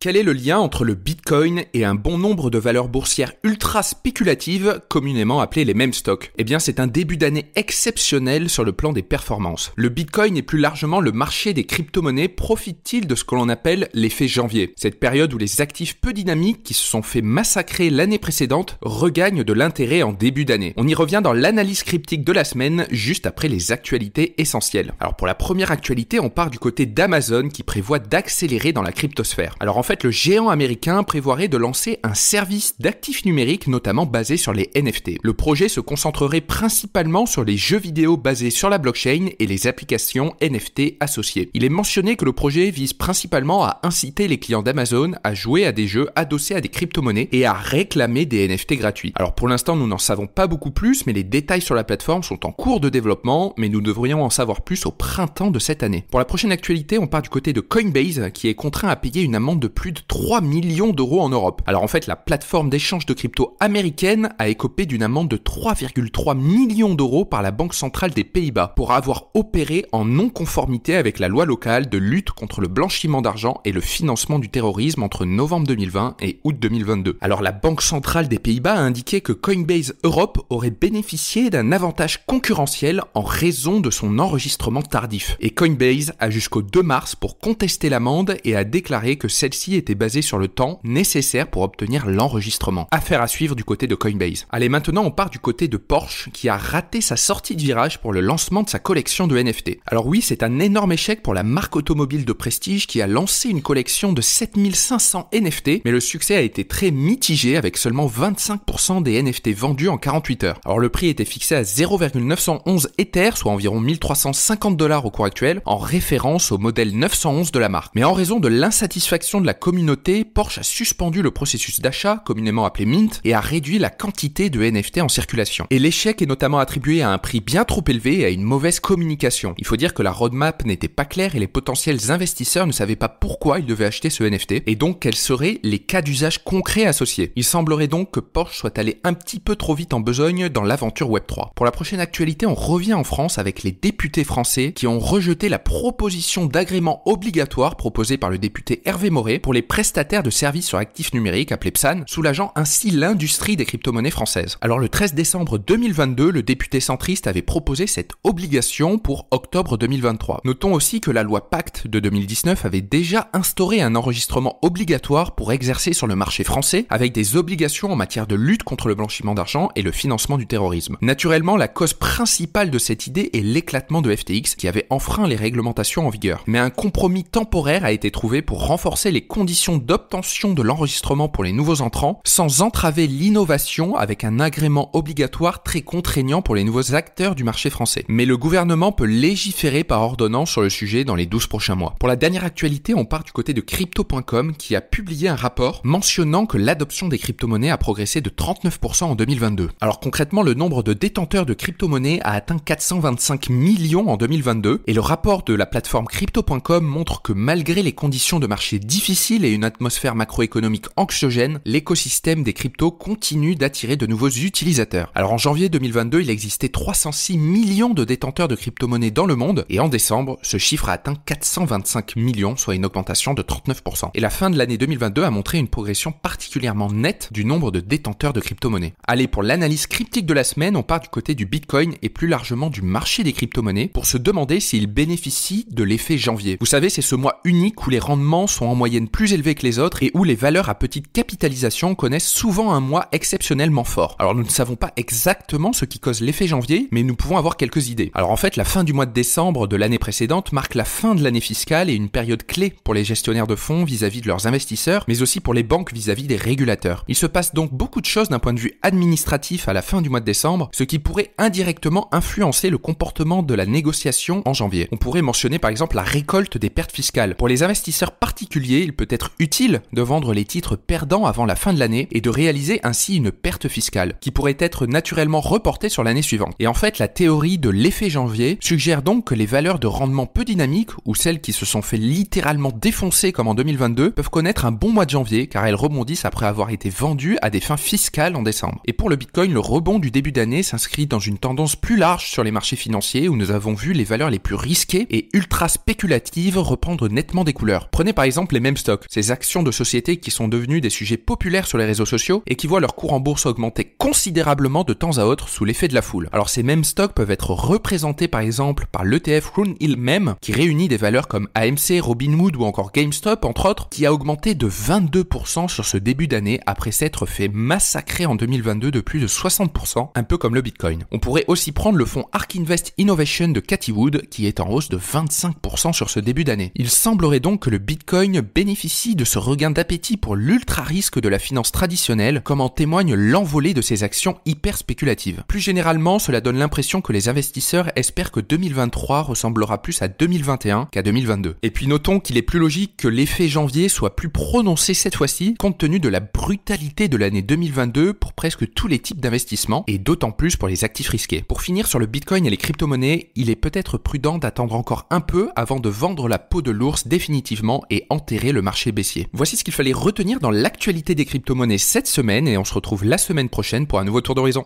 Quel est le lien entre le Bitcoin et un bon nombre de valeurs boursières ultra spéculatives, communément appelées les meme stocks? Eh bien, c'est un début d'année exceptionnel sur le plan des performances. Le Bitcoin et plus largement le marché des crypto-monnaies profite-t-il de ce que l'on appelle l'effet janvier? Cette période où les actifs peu dynamiques qui se sont fait massacrer l'année précédente regagnent de l'intérêt en début d'année. On y revient dans l'analyse cryptique de la semaine, juste après les actualités essentielles. Alors pour la première actualité, on part du côté d'Amazon qui prévoit d'accélérer dans la cryptosphère. Alors en fait, le géant américain prévoirait de lancer un service d'actifs numériques, notamment basé sur les NFT. Le projet se concentrerait principalement sur les jeux vidéo basés sur la blockchain et les applications NFT associées. Il est mentionné que le projet vise principalement à inciter les clients d'Amazon à jouer à des jeux adossés à des crypto-monnaies et à réclamer des NFT gratuits. Alors pour l'instant, nous n'en savons pas beaucoup plus, mais les détails sur la plateforme sont en cours de développement, mais nous devrions en savoir plus au printemps de cette année. Pour la prochaine actualité, on part du côté de Coinbase, qui est contraint à payer une amende de plus de 3 millions d'euros en Europe. Alors en fait, la plateforme d'échange de crypto américaine a écopé d'une amende de 3,3 millions d'euros par la Banque centrale des Pays-Bas pour avoir opéré en non-conformité avec la loi locale de lutte contre le blanchiment d'argent et le financement du terrorisme entre novembre 2020 et août 2022. Alors la Banque centrale des Pays-Bas a indiqué que Coinbase Europe aurait bénéficié d'un avantage concurrentiel en raison de son enregistrement tardif. Et Coinbase a jusqu'au 2 mars pour contester l'amende et a déclaré que celle-ci était basée sur le temps nécessaire pour obtenir l'enregistrement. Affaire à suivre du côté de Coinbase. Allez, maintenant on part du côté de Porsche qui a raté sa sortie de virage pour le lancement de sa collection de NFT. Alors oui, c'est un énorme échec pour la marque automobile de prestige qui a lancé une collection de 7500 NFT, mais le succès a été très mitigé avec seulement 25% des NFT vendus en 48 heures. Alors le prix était fixé à 0,911 Ether, soit environ 1350 $ au cours actuel, en référence au modèle 911 de la marque. Mais en raison de l'insatisfaction de la communauté, Porsche a suspendu le processus d'achat, communément appelé mint, et a réduit la quantité de NFT en circulation. Et l'échec est notamment attribué à un prix bien trop élevé et à une mauvaise communication. Il faut dire que la roadmap n'était pas claire et les potentiels investisseurs ne savaient pas pourquoi ils devaient acheter ce NFT, et donc quels seraient les cas d'usage concrets associés. Il semblerait donc que Porsche soit allé un petit peu trop vite en besogne dans l'aventure Web3. Pour la prochaine actualité, on revient en France avec les députés français qui ont rejeté la proposition d'agrément obligatoire proposée par le député Hervé Moret pour les prestataires de services sur actifs numériques appelés PSAN, soulageant ainsi l'industrie des crypto-monnaies françaises. Alors le 13 décembre 2022, le député centriste avait proposé cette obligation pour octobre 2023. Notons aussi que la loi Pacte de 2019 avait déjà instauré un enregistrement obligatoire pour exercer sur le marché français avec des obligations en matière de lutte contre le blanchiment d'argent et le financement du terrorisme. Naturellement, la cause principale de cette idée est l'éclatement de FTX qui avait enfreint les réglementations en vigueur. Mais un compromis temporaire a été trouvé pour renforcer les conditions d'obtention de l'enregistrement pour les nouveaux entrants sans entraver l'innovation avec un agrément obligatoire très contraignant pour les nouveaux acteurs du marché français. Mais le gouvernement peut légiférer par ordonnance sur le sujet dans les 12 prochains mois. Pour la dernière actualité, on part du côté de Crypto.com qui a publié un rapport mentionnant que l'adoption des crypto-monnaies a progressé de 39% en 2022. Alors concrètement, le nombre de détenteurs de crypto-monnaies a atteint 425 millions en 2022 et le rapport de la plateforme Crypto.com montre que malgré les conditions de marché difficiles et une atmosphère macroéconomique anxiogène, l'écosystème des cryptos continue d'attirer de nouveaux utilisateurs. Alors en janvier 2022, il existait 306 millions de détenteurs de crypto-monnaies dans le monde et en décembre, ce chiffre a atteint 425 millions, soit une augmentation de 39%. Et la fin de l'année 2022 a montré une progression particulièrement nette du nombre de détenteurs de crypto-monnaies. Allez, pour l'analyse cryptique de la semaine, on part du côté du Bitcoin et plus largement du marché des crypto-monnaies pour se demander s'il bénéficie de l'effet janvier. Vous savez, c'est ce mois unique où les rendements sont en moyenne plus élevés que les autres et où les valeurs à petite capitalisation connaissent souvent un mois exceptionnellement fort. Alors nous ne savons pas exactement ce qui cause l'effet janvier, mais nous pouvons avoir quelques idées. Alors en fait, la fin du mois de décembre de l'année précédente marque la fin de l'année fiscale et une période clé pour les gestionnaires de fonds vis-à-vis de leurs investisseurs, mais aussi pour les banques vis-à-vis des régulateurs. Il se passe donc beaucoup de choses d'un point de vue administratif à la fin du mois de décembre, ce qui pourrait indirectement influencer le comportement de la négociation en janvier. On pourrait mentionner par exemple la récolte des pertes fiscales. Pour les investisseurs particuliers, il peut être utile de vendre les titres perdants avant la fin de l'année et de réaliser ainsi une perte fiscale, qui pourrait être naturellement reportée sur l'année suivante. Et en fait, la théorie de l'effet janvier suggère donc que les valeurs de rendement peu dynamiques, ou celles qui se sont fait littéralement défoncer comme en 2022, peuvent connaître un bon mois de janvier, car elles rebondissent après avoir été vendues à des fins fiscales en décembre. Et pour le Bitcoin, le rebond du début d'année s'inscrit dans une tendance plus large sur les marchés financiers, où nous avons vu les valeurs les plus risquées et ultra spéculatives reprendre nettement des couleurs. Prenez par exemple les meme stocks stock, ces actions de sociétés qui sont devenues des sujets populaires sur les réseaux sociaux et qui voient leur cours en bourse augmenter considérablement de temps à autre sous l'effet de la foule. Alors ces mêmes stocks peuvent être représentés par exemple par l'ETF Runhill Mem qui réunit des valeurs comme AMC, Robinhood ou encore GameStop entre autres, qui a augmenté de 22% sur ce début d'année après s'être fait massacrer en 2022 de plus de 60%, un peu comme le Bitcoin. On pourrait aussi prendre le fonds ARK Invest Innovation de Cathie Wood qui est en hausse de 25% sur ce début d'année. Il semblerait donc que le Bitcoin bénéficie de ce regain d'appétit pour l'ultra-risque de la finance traditionnelle, comme en témoigne l'envolée de ces actions hyper spéculatives. Plus généralement, cela donne l'impression que les investisseurs espèrent que 2023 ressemblera plus à 2021 qu'à 2022. Et puis notons qu'il est plus logique que l'effet janvier soit plus prononcé cette fois-ci, compte tenu de la brutalité de l'année 2022 pour presque tous les types d'investissements, et d'autant plus pour les actifs risqués. Pour finir sur le Bitcoin et les crypto-monnaies, il est peut-être prudent d'attendre encore un peu avant de vendre la peau de l'ours définitivement et enterrer le marché baissier. Voici ce qu'il fallait retenir dans l'actualité des crypto-monnaies cette semaine et on se retrouve la semaine prochaine pour un nouveau tour d'horizon.